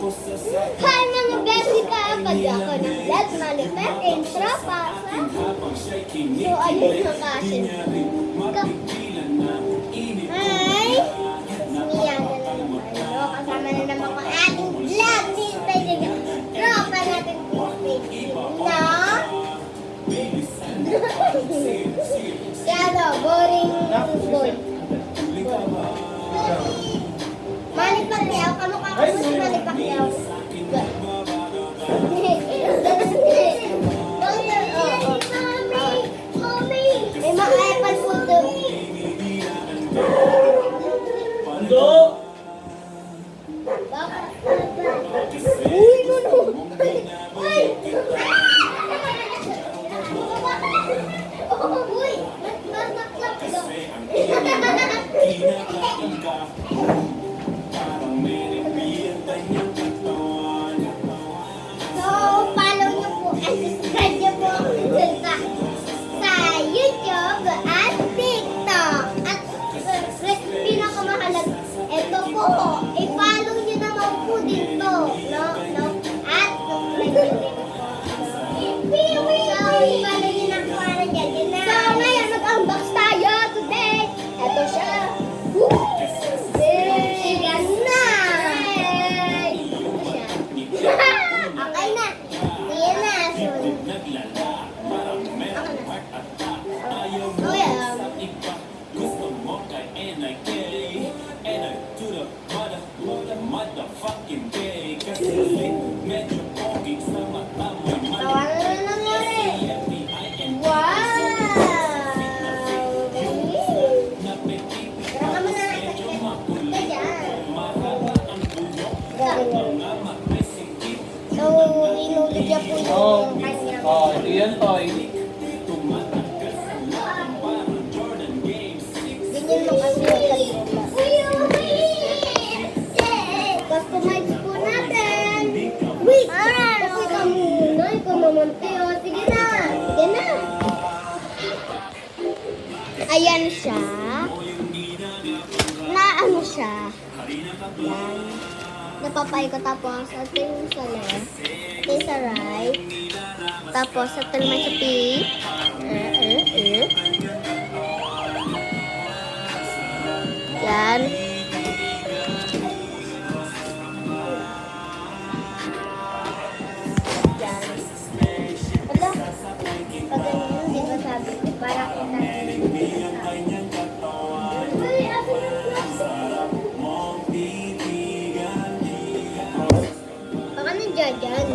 Hi mga Bessica! Pag ako ng blood manifest in tropa sa... So ayun ang kasi. Hi! Mia na naman tayo. Kasama na naman ko ating vlog ni Pedro. Tropa natin na... Kaya boring boy. Manny Pacquiao, kamukha ko si Manny Pacquiao. May mga epal po doon. Ando! Uy, no. Uy! Uy! Mas naklap ito. So, follow nyo po at subscribe nyo po sa YouTube at TikTok. At pinakamahalaga, ito po, i-follow nyo naman po dito. No? At subscribe nyo rin po. So, i-follow nyo na po ano dyan. So, ngayon, mag-unbox tayo today. Ito siya. Yan na! Ito siya. Okay na. Yan na. So, yeah. Tawanan na nangyari. Wow! Tara ka muna. Ito dyan. So, inulit niya po yung kanyang... Oh, ito yan, Toy. Ganyan mo kasi yung kalima. Customize po natin. Wait! Kasi ka muna. Ikaw naman, Teo. Sige na. Sige na. Ayan siya. Na ano siya. Yan. Napapaikot tapos ito yung sa left. Ito yung sa right. Tapos ito naman sa P. Yan. Yan. Wala. Pag ganyan, di ba sabi ko, para kita. Uy, ate yung plastic. Baka nandiyan dyan.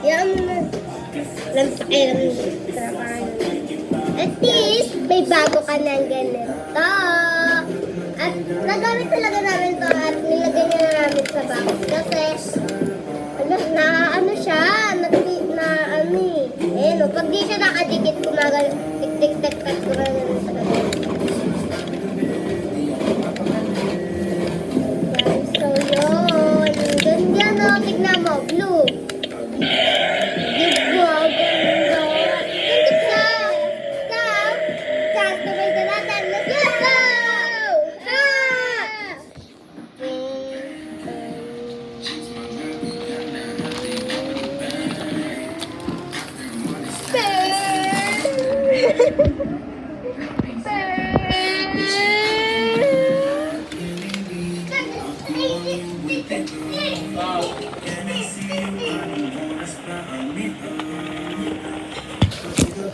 Yan mo na. At least, may bago ka ng ganito. At nagamit talaga namin to at nilagay na namin sa box. Kasi, ano siya, no, pag di siya nakadikit, kumagal, tik-tik-tik-tik, kumagal sa ganyan. So, yun. Ganyan, no, tignan mo, blue. Diba, ganda. Hindi ka. Sabay na natin. Let's go!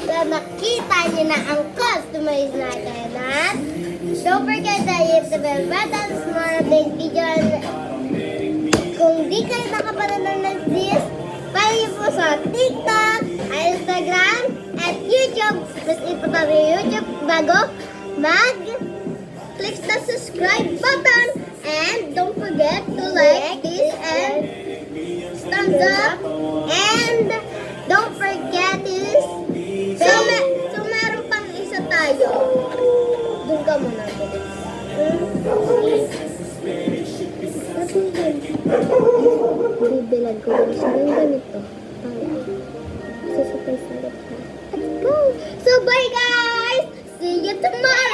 So, nakita niyo na ang customize natin at don't forget to hit the bell button for update video. Kung di kayo nakapanood ng this, follow niyo po sa TikTok, Instagram, at YouTube. Plus ipunta yung YouTube bago mag-click the subscribe button. And don't forget to like this and thumbs up. And don't forget this. So meron pang isa tayo. Doon ka muna. Bibilag ko lang siya ng ganito. Susupay sa let's go! So bye guys! See you tomorrow!